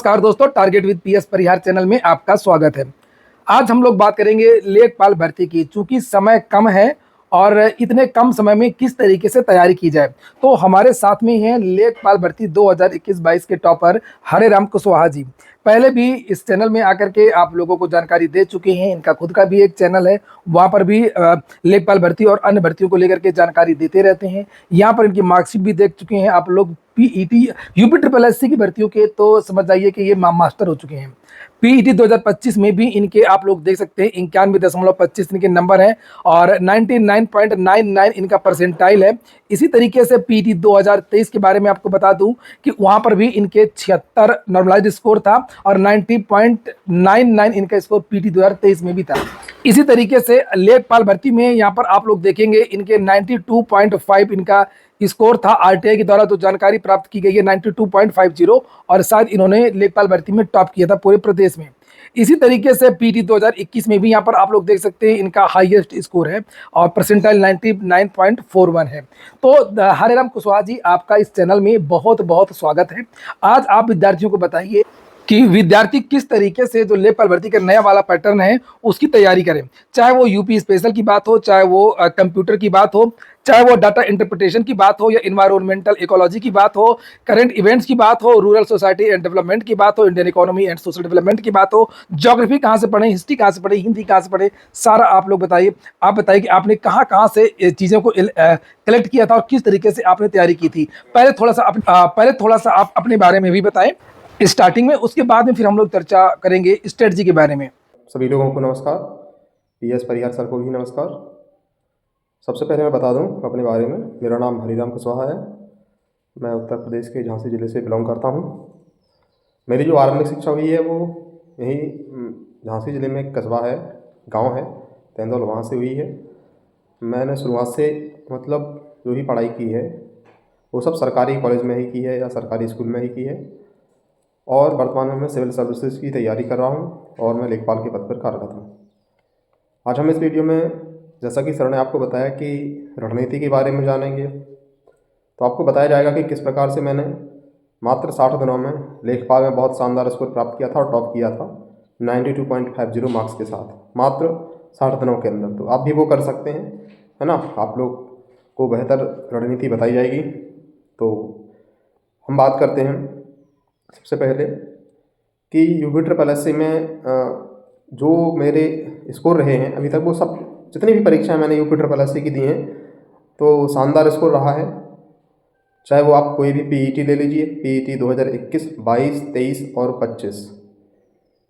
नमस्कार दोस्तों, target with PS Parihar channel में आपका स्वागत है। आज हम लोग बात करेंगे लेखपाल भर्ती की। चूंकि समय कम है और इतने कम समय में किस तरीके से तैयारी की जाए, तो हमारे साथ में हैं लेखपाल भर्ती 2021-22 के टॉपर हरे राम कुशवाहा जी। पहले भी इस चैनल में आकर के आप लोगों को जानकारी दे चुके हैं। इनका खुद का भी एक चैनल है, वहाँ पर भी लेखपाल भर्ती और अन्य भर्तियों को लेकर के जानकारी देते रहते हैं। यहाँ पर इनकी मार्कशीट भी देख चुके हैं आप लोग। पीईटी यूपी ट्रिपल एससी की भर्तियों के तो समझ जाइए कि ये मास्टर हो चुके हैं। पीईटी 2025 में भी इनके आप लोग देख सकते हैं 91.25 इनके नंबर हैं और 99.99 इनका परसेंटाइल है। इसी तरीके से पीईटी 2023 के बारे में आपको बता दूं कि वहां पर भी इनके 76 नॉर्मलाइज्ड स्कोर था और 90.99 इनका स्कोर पीईटी 2023 में भी था। इसी तरीके से लेखपाल भर्ती में यहाँ पर आप लोग देखेंगे इनके 92.5 इनका स्कोर था। आरटीआई के द्वारा जो जानकारी प्राप्त की गई है 92.50 और शायद इन्होंने लेखपाल भर्ती में टॉप किया था पूरे प्रदेश में। इसी तरीके से पीटी 2021 में भी यहाँ पर आप लोग देख सकते हैं इनका हाईएस्ट स्कोर है और परसेंटाइल 99.41 है। तो हरे राम कुशवाहा जी, आपका इस चैनल में बहुत बहुत स्वागत है। आज आप विद्यार्थियों को बताइए कि विद्यार्थी किस तरीके से जो लेखपाल भर्ती का नया वाला पैटर्न है उसकी तैयारी करें। चाहे वो यूपी स्पेशल की बात हो, चाहे वो कंप्यूटर की बात हो, चाहे वो डाटा इंटरप्रिटेशन की बात हो या इन्वायरमेंटल इकोलॉजी की बात हो, करंट इवेंट्स की बात हो, रूरल सोसाइटी एंड डेवलपमेंट की बात हो, Indian economy and social development की बात हो, ज्योग्राफी कहाँ से पढ़े, हिस्ट्री कहाँ से पढ़े, हिंदी कहाँ से पढ़े, सारा आप लोग बताइए। आप बताइए कि आपने कहाँ कहाँ से चीज़ों को कलेक्ट किया था और किस तरीके से आपने तैयारी की थी। पहले थोड़ा सा आप अपने बारे में भी बताएं स्टार्टिंग में, उसके बाद में फिर हम लोग चर्चा करेंगे स्ट्रेटजी के बारे में। सभी लोगों को नमस्कार, पीएस परिहार सर को भी नमस्कार। सबसे पहले मैं बता दूं अपने बारे में, मेरा नाम हरिराम कुशवाहा है। मैं उत्तर प्रदेश के झांसी ज़िले से बिलोंग करता हूं। मेरी जो आरंभिक शिक्षा हुई है वो यहीं झांसी ज़िले में एक कस्बा है, गांव है तेंदुल, वहाँ से हुई है। मैंने शुरुआत से मतलब जो भी पढ़ाई की है वो सब सरकारी कॉलेज में ही की है या सरकारी स्कूल में ही की है और वर्तमान में मैं सिविल सर्विसेज की तैयारी कर रहा हूं और मैं लेखपाल के पद पर कार्यरत हूँ। आज हम इस वीडियो में, जैसा कि सर ने आपको बताया कि रणनीति के बारे में जानेंगे, तो आपको बताया जाएगा कि किस प्रकार से मैंने मात्र 60 दिनों में लेखपाल में बहुत शानदार स्कोर प्राप्त किया था और टॉप किया था 92.50 मार्क्स के साथ, मात्र 60 दिनों के अंदर। तो आप भी वो कर सकते हैं, है ना। आप लोग को बेहतर रणनीति बताई जाएगी। तो हम बात करते हैं सबसे पहले कि यूपी ट्रिपल एससी में जो मेरे स्कोर रहे हैं अभी तक, वो सब जितनी भी परीक्षाएं मैंने यूपी ट्रिपल एससी की दी हैं तो शानदार स्कोर रहा है। चाहे वो आप कोई भी पीईटी ले लीजिए, पीईटी 2021, 22, 23 और 25,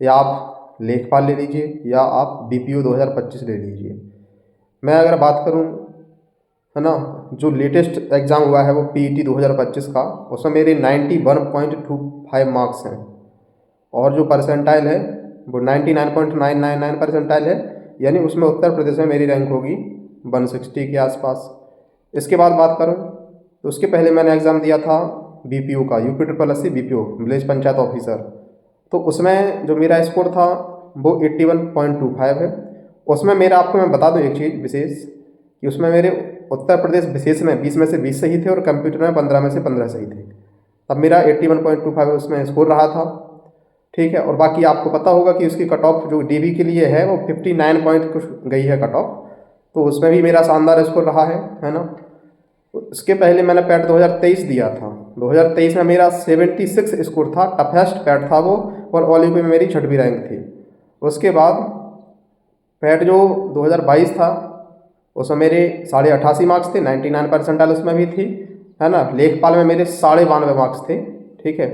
या आप लेखपाल ले लीजिए या आप बीपीओ 2025 ले लीजिए। मैं अगर बात करूं, है ना, जो लेटेस्ट एग्ज़ाम हुआ है वो पीईटी 2025 का, उसमें मेरे 91.25 मार्क्स हैं और जो परसेंटाइल है वो 99.999 परसेंटाइल है, यानी उसमें उत्तर प्रदेश में मेरी रैंक होगी 160 के आसपास। इसके बाद बात करूं तो उसके पहले मैंने एग्ज़ाम दिया था बीपीओ का, UP triple SC BPO village panchayat officer. तो उसमें जो मेरा स्कोर था वो 81.25 है। उसमें मेरा, आपको मैं बता दूं एक चीज़ विशेष, कि उसमें मेरे उत्तर प्रदेश विशेष में 20 में से 20 सही थे और कंप्यूटर में 15 में से 15 सही थे। तब मेरा 81.25 उसमें स्कोर रहा था, ठीक है। और बाकी आपको पता होगा कि उसकी कट ऑफ जो डीबी के लिए है वो 59 पॉइंट कुछ गई है कट ऑफ, तो उसमें भी मेरा शानदार स्कोर रहा है ना। इसके पहले मैंने पैट 2023 दिया था। 2023 में मेरा 76 स्कोर था, टफेस्ट पैट था वो, और ऑल यूपी में मेरी 6वीं रैंक थी। उसके बाद पैट जो 2022 था उसमें मेरे 88.5 मार्क्स थे, 99 परसेंटाइल उसमें भी थी, है ना। लेखपाल में मेरे 92.5 मार्क्स थे, ठीक है।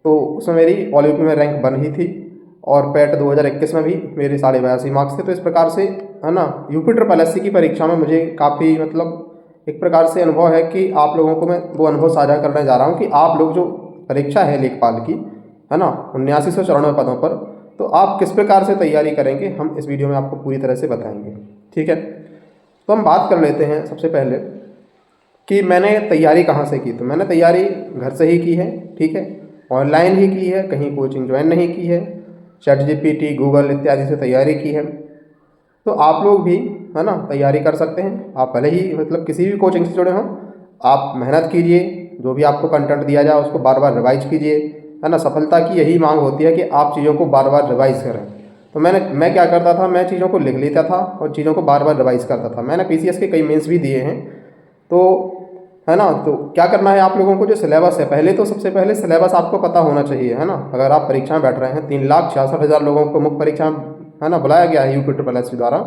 तो उसमें मेरी ऑल यूपी में रैंक बन ही थी और पैट 2021 में भी मेरे 82.5 मार्क्स थे। तो इस प्रकार से, है ना, यूपी ट्रिपल एससी की परीक्षा में मुझे काफ़ी मतलब एक प्रकार से अनुभव है कि आप लोगों को मैं वो अनुभव साझा करने जा रहा हूँ कि आप लोग जो परीक्षा है लेखपाल की, है ना, 7994 पदों पर, तो आप किस प्रकार से तैयारी करेंगे हम इस वीडियो में आपको पूरी तरह से बताएंगे, ठीक है। तो हम बात कर लेते हैं सबसे पहले कि मैंने तैयारी कहाँ से की। तो मैंने तैयारी घर से ही की है, ठीक है, ऑनलाइन ही की है, कहीं कोचिंग ज्वाइन नहीं की है, ChatGPT, गूगल इत्यादि से तैयारी की है। तो आप लोग भी, है ना, तैयारी कर सकते हैं। आप भले ही मतलब किसी भी कोचिंग से जुड़े हों, आप मेहनत कीजिए, जो भी आपको कंटेंट दिया जाए उसको बार बार रिवाइज कीजिए, है ना, सफलता की यही मांग होती है कि आप चीज़ों को बार बार रिवाइज़ करें। तो मैं क्या करता था, मैं चीज़ों को लिख लेता था और चीज़ों को बार बार रिवाइज़ करता था। मैंने पीसीएस के कई मेंस भी दिए हैं। तो है ना, तो क्या करना है आप लोगों को, जो सिलेबस है, पहले तो सबसे पहले सिलेबस आपको पता होना चाहिए, है ना। अगर आप परीक्षा में बैठ रहे हैं, 3,66,000 लोगों को मुख्य परीक्षा में, है ना, बुलाया गया है यूपी द्वारा,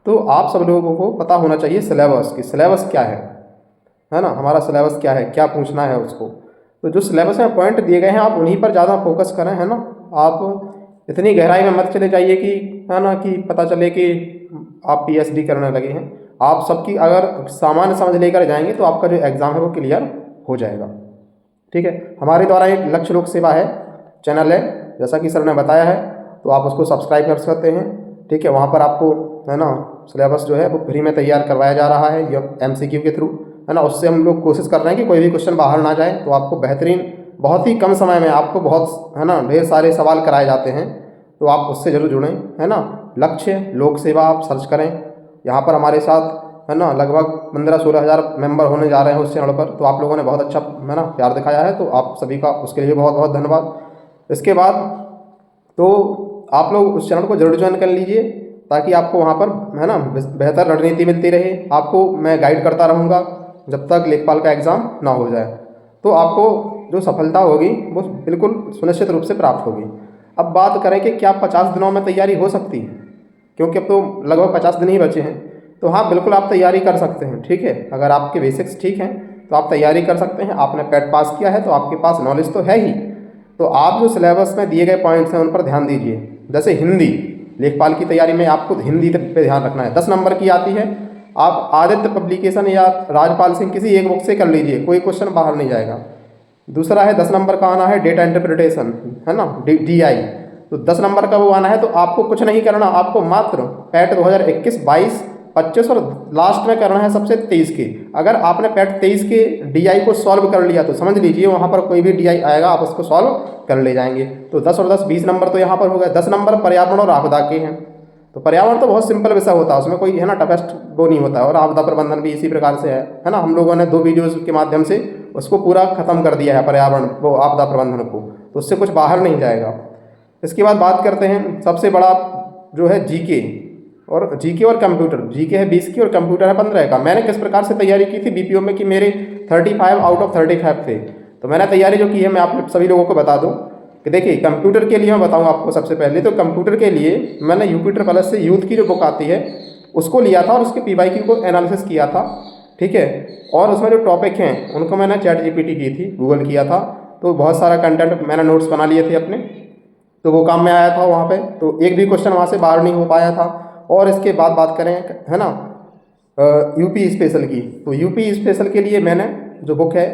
तो आप सब लोगों को पता होना चाहिए सिलेबस की, सिलेबस क्या है ना, हमारा सिलेबस क्या है, क्या पूछना है उसको। तो जो सिलेबस में पॉइंट दिए गए हैं आप उन्हीं पर ज़्यादा फोकस करें, है ना। आप इतनी गहराई में मत चले जाइए कि, है ना, कि पता चले कि आप पीएचडी करने लगे हैं। आप सबकी अगर सामान्य समझ लेकर जाएंगे तो आपका जो एग्ज़ाम है वो क्लियर हो जाएगा। ठीक है, हमारे द्वारा एक लक्ष्य लोक सेवा है, चैनल है, जैसा कि सर ने बताया है, तो आप उसको सब्सक्राइब कर सकते हैं। ठीक है, वहाँ पर आपको, है ना, सिलेबस जो है वो फ्री में तैयार करवाया जा रहा है, ये एमसीक्यू के थ्रू, है ना। उससे हम लोग कोशिश कर रहे हैं कि कोई भी क्वेश्चन बाहर ना जाए, तो आपको बेहतरीन, बहुत ही कम समय में आपको बहुत, है ना, ढेर सारे सवाल कराए जाते हैं। तो आप उससे ज़रूर जुड़ें, है ना। लक्ष्य लोक सेवा आप सर्च करें, यहाँ पर हमारे साथ, है ना, लगभग 15-16 हज़ार मेंबर होने जा रहे हैं उस चैनल पर। तो आप लोगों ने बहुत अच्छा, है ना, प्यार दिखाया है, तो आप सभी का उसके लिए बहुत बहुत धन्यवाद। इसके बाद तो आप लोग उस चैनल को जरूर ज्वाइन कर लीजिए, ताकि आपको वहाँ पर, है ना, बेहतर रणनीति मिलती रहे। आपको मैं गाइड करता रहूँगा जब तक लेखपाल का एग्ज़ाम ना हो जाए। तो आपको जो सफलता होगी वो बिल्कुल सुनिश्चित रूप से प्राप्त होगी। अब बात करें कि क्या 50 दिनों में तैयारी हो सकती है, क्योंकि अब तो लगभग 50 दिन ही बचे हैं। तो हाँ, बिल्कुल आप तैयारी कर सकते हैं। ठीक है, अगर आपके बेसिक्स ठीक हैं तो आप तैयारी कर सकते हैं। आपने पेट पास किया है तो आपके पास नॉलेज तो है ही। तो आप जो सिलेबस में दिए गए पॉइंट्स हैं उन पर ध्यान दीजिए। जैसे हिंदी, लेखपाल की तैयारी में आपको हिंदी पे ध्यान रखना है, 10 नंबर की आती है। आप आदित्य पब्लिकेशन या राजपाल सिंह किसी एक बुक से कर लीजिए, कोई क्वेश्चन बाहर नहीं जाएगा। दूसरा है 10 नंबर का आना है डेटा इंटरप्रिटेशन, है ना, DI। तो 10 नंबर का वो आना है, तो आपको कुछ नहीं करना, आपको मात्र पैट 2021, 22, 25 और लास्ट में करना है सबसे 23 के। अगर आपने पैट 23 के DI को सॉल्व कर लिया तो समझ लीजिए वहाँ पर कोई भी DI आएगा आप उसको सॉल्व कर ले जाएंगे। तो 10 और 10 20 नंबर तो यहाँ पर हो गए। 10 नंबर पर्यावरण और आपदा के हैं। तो पर्यावरण तो बहुत सिंपल विषय होता है, उसमें कोई, है ना, टफेस्ट वो नहीं होता है। और आपदा प्रबंधन भी इसी प्रकार से है ना। हम लोगों ने 2 वीडियोज़ के माध्यम से उसको पूरा खत्म कर दिया है, पर्यावरण वो आपदा प्रबंधन को, तो उससे कुछ बाहर नहीं जाएगा। इसके बाद बात करते हैं सबसे बड़ा जो है जीके और कंप्यूटर। जीके है 20 की और कंप्यूटर है 15 का। मैंने किस प्रकार से तैयारी की थी बीपीओ में कि मेरे 35 आउट ऑफ 35 थे। तो मैंने तैयारी जो की है मैं आप सभी लोगों को बता दूं कि देखिए, कंप्यूटर के लिए मैं बताऊं आपको सबसे पहले। तो कंप्यूटर के लिए मैंने UP+ से यूथ की जो बुक आती है उसको लिया था और उसके PYQ को एनालिसिस किया था। ठीक है, और उसमें जो टॉपिक हैं उनको मैंने ChatGPT की थी, गूगल किया था। तो बहुत सारा कंटेंट मैंने नोट्स बना लिए थे अपने, तो वो काम में आया था वहाँ पे। तो एक भी क्वेश्चन वहाँ से बाहर नहीं हो पाया था। और इसके बाद बात करें, है ना, यूपी स्पेशल की, तो यूपी स्पेशल के लिए मैंने जो बुक है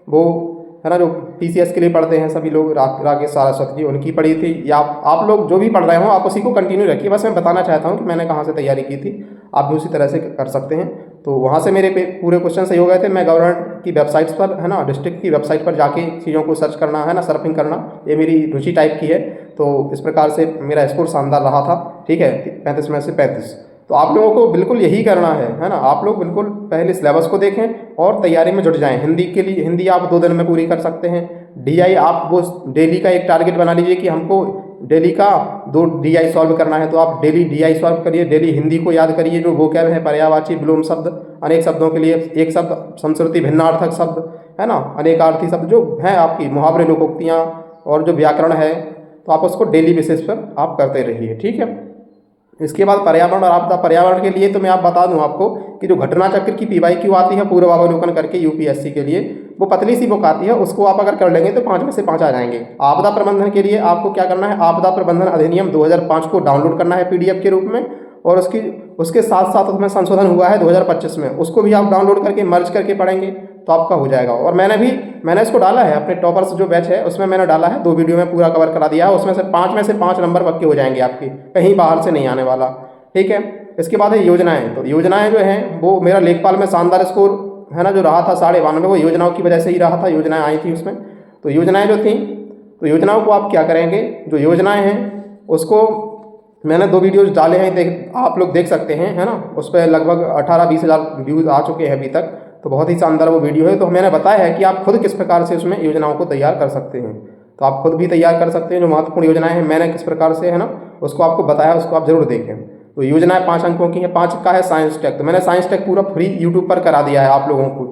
वो, है ना, जो PCS के लिए पढ़ते हैं सभी लोग, राकेश सारस्वत की, उनकी पढ़ी थी। या आप लोग जो भी पढ़ रहे हो आप उसी को कंटिन्यू रखिए। बस मैं बताना चाहता हूँ कि मैंने कहाँ से तैयारी की थी, आप भी उसी तरह से कर सकते हैं। तो वहाँ से मेरे पूरे क्वेश्चन सही हो गए थे। मैं गवर्नमेंट की वेबसाइट्स पर, है ना, डिस्ट्रिक्ट की वेबसाइट पर जाके चीज़ों को सर्च करना, है ना, सर्फिंग करना, ये मेरी रुचि टाइप की है। तो इस प्रकार से मेरा स्कोर शानदार रहा था। ठीक है, 35 में से 35। तो आप लोगों को बिल्कुल यही करना है ना। आप लोग बिल्कुल पहले सिलेबस को देखें और तैयारी में जुट जाएं। हिंदी के लिए, हिंदी आप 2 दिन में पूरी कर सकते हैं। DI आप वो डेली का एक टारगेट बना लीजिए कि हमको डेली का 2 DI सॉल्व करना है, तो आप डेली DI सॉल्व करिए। डेली हिंदी को याद करिए, जो वोकैब है, पर्यायवाची, विलोम शब्द, अनेक शब्दों के लिए एक शब्द, संस्कृति भिन्नार्थक शब्द, है ना, अनेकार्थी शब्द जो हैं आपकी, मुहावरे, लोकोक्तियाँ और जो व्याकरण है, तो आप उसको डेली बेसिस पर आप करते रहिए। ठीक है, इसके बाद पर्यावरण और आपदा। पर्यावरण के लिए तो मैं आप बता दूं आपको कि जो घटना चक्र की PYQ आती है पूर्वावलोकन करके UPSC के लिए, वो पतली सी बुक आती है, उसको आप अगर कर लेंगे तो 5 में से 5 आ जाएंगे। आपदा प्रबंधन के लिए आपको क्या करना है, आपदा प्रबंधन अधिनियम 2005 को डाउनलोड करना है PDF के रूप में, और उसके साथ साथ उसमें संशोधन हुआ है 2025 में, उसको भी आप डाउनलोड करके मर्ज करके पढ़ेंगे तो आपका हो जाएगा। और मैंने इसको डाला है अपने टॉपर्स जो बैच है उसमें, मैंने डाला है 2 वीडियो में पूरा कवर करा दिया है। उसमें से 5 में से 5 नंबर पक्के हो जाएंगे आपके, कहीं बाहर से नहीं आने वाला। ठीक है, इसके बाद है योजनाएं। तो योजनाएं जो हैं वो मेरा लेखपाल में शानदार स्कोर, है ना, जो रहा था 92.5, वो योजनाओं की वजह से ही रहा था। योजनाएं आई थी उसमें। तो योजनाएं जो थी, तो योजनाओं को आप क्या करेंगे, जो योजनाएं हैं उसको मैंने 2 वीडियोज़ डाले हैं, आप लोग देख सकते हैं, है ना। उस पर लगभग 18-20 हज़ार व्यूज़ आ चुके हैं अभी तक। तो बहुत ही शानदार वो वीडियो है। तो मैंने बताया है कि आप खुद किस प्रकार से उसमें योजनाओं को तैयार कर सकते हैं। तो आप खुद भी तैयार कर सकते हैं। जो महत्वपूर्ण योजनाएं हैं मैंने किस प्रकार से है ना उसको आपको बताया, उसको आप जरूर देखें। तो योजनाएं 5 अंकों की हैं। 5 का है साइंस टेक, तो मैंने साइंस टेक पूरा फ्री यूट्यूब पर करा दिया है आप लोगों को।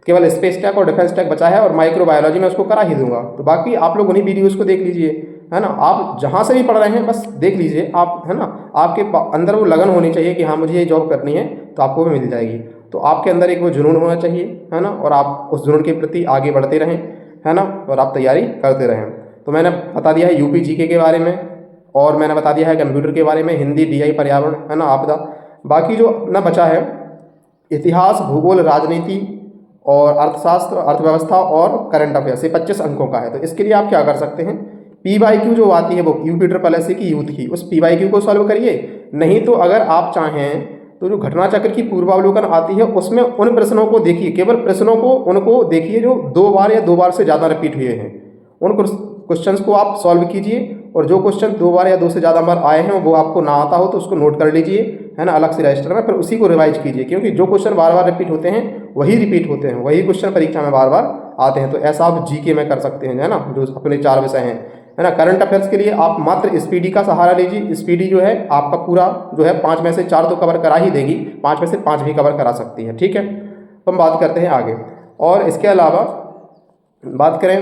केवल स्पेस टेक और डिफेंस टेक बचा है, और माइक्रोबायोलॉजी में उसको करा ही दूंगा। तो बाकी आप लोग उन्हीं वीडियोज़ को देख लीजिए, है ना। आप जहाँ से भी पढ़ रहे हैं बस देख लीजिए आप, है ना। आपके अंदर वो लगन होनी चाहिए कि हाँ मुझे ये जॉब करनी है, तो आपको भी मिल जाएगी। तो आपके अंदर एक वो जुनून होना चाहिए, है ना, और आप उस जुनून के प्रति आगे बढ़ते रहें, है ना, और आप तैयारी करते रहें। तो मैंने बता दिया है यूपी जीके के बारे में, और मैंने बता दिया है कंप्यूटर के बारे में, हिंदी, डीआई, पर्यावरण, है ना, आपदा। बाकी जो ना बचा है इतिहास, भूगोल, राजनीति और अर्थशास्त्र, अर्थव्यवस्था और करंट अफेयर्स, ये 25 अंकों का है। तो इसके लिए आप क्या कर सकते हैं, PYQ जो आती है वो यूपी ट्रिपल एस की यूथ की, उस PYQ को सॉल्व करिए। नहीं तो अगर आप चाहें तो जो घटना चक्र की पूर्वावलोकन आती है उसमें उन प्रश्नों को देखिए, केवल प्रश्नों को उनको देखिए जो 2 बार या 2 बार से ज़्यादा रिपीट हुए हैं। उन क्वेश्चंस को आप सॉल्व कीजिए, और जो क्वेश्चन 2 बार या 2 से ज़्यादा बार आए हैं वो आपको ना आता हो तो उसको नोट कर लीजिए, है ना, अलग से रजिस्टर में, फिर उसी को रिवाइज कीजिए। क्योंकि जो क्वेश्चन बार बार रिपीट होते हैं वही रिपीट होते हैं, वही क्वेश्चन परीक्षा में बार बार आते हैं। तो ऐसा आप जीके में कर सकते हैं, है ना, जो अपने 4 विषय हैं, है ना। करंट अफेयर्स के लिए आप मात्र स्पीडी का सहारा लीजिए। स्पीडी जो है आपका पूरा जो है 5 में से 4 तो कवर करा ही देगी, 5 में से 5 भी कवर करा सकती है, ठीक है। तो हम बात करते हैं आगे। और इसके अलावा बात करें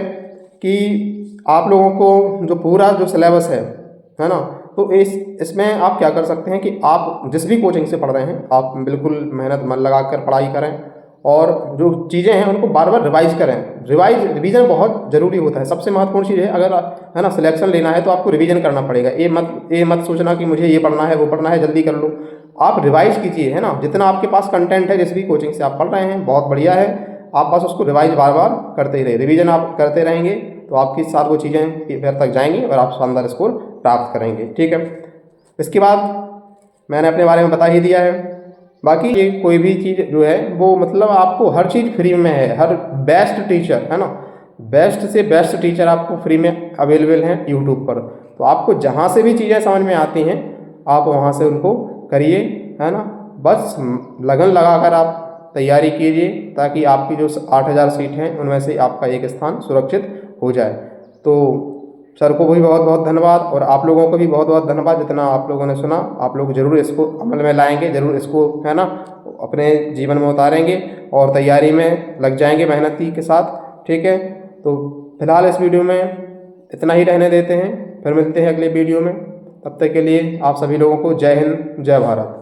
कि आप लोगों को जो पूरा जो सिलेबस है ना, तो इसमें आप क्या कर सकते हैं कि आप जिस भी कोचिंग से पढ़ रहे हैं आप बिल्कुल मेहनत मन लगा कर पढ़ाई करें, और जो चीज़ें हैं उनको बार बार रिवाइज करें। रिवीजन बहुत ज़रूरी होता है, सबसे महत्वपूर्ण चीज़ है। अगर है ना सिलेक्शन लेना है तो आपको रिवीजन करना पड़ेगा। ये मत सोचना कि मुझे ये पढ़ना है वो पढ़ना है जल्दी कर लूँ। आप रिवाइज कीजिए, है ना, जितना आपके पास कंटेंट है जिस भी कोचिंग से आप पढ़ रहे हैं बहुत बढ़िया है, आप बस उसको रिवाइज बार बार करते ही रहे। रिवीजन आप करते रहेंगे तो आपके साथ वो चीज़ें फिर तक जाएंगी और आप शानदार स्कोर प्राप्त करेंगे, ठीक है। इसके बाद मैंने अपने बारे में बता ही दिया है। बाकी ये कोई भी चीज़ जो है वो मतलब आपको हर चीज़ फ्री में है। हर बेस्ट टीचर, है ना, बेस्ट से बेस्ट टीचर आपको फ्री में अवेलेबल हैं यूट्यूब पर। तो आपको जहाँ से भी चीज़ें समझ में आती हैं आप वहाँ से उनको करिए, है ना। बस लगन लगाकर आप तैयारी कीजिए ताकि आपकी जो 8000 सीट हैं उनमें से आपका एक स्थान सुरक्षित हो जाए। तो सर को भी बहुत बहुत धन्यवाद, और आप लोगों को भी बहुत बहुत धन्यवाद जितना आप लोगों ने सुना। आप लोग ज़रूर इसको अमल में लाएंगे, ज़रूर इसको, है ना, अपने जीवन में उतारेंगे और तैयारी में लग जाएंगे मेहनती के साथ, ठीक है। तो फिलहाल इस वीडियो में इतना ही रहने देते हैं, फिर मिलते हैं अगले वीडियो में। तब तक के लिए आप सभी लोगों को जय हिंद, जय भारत।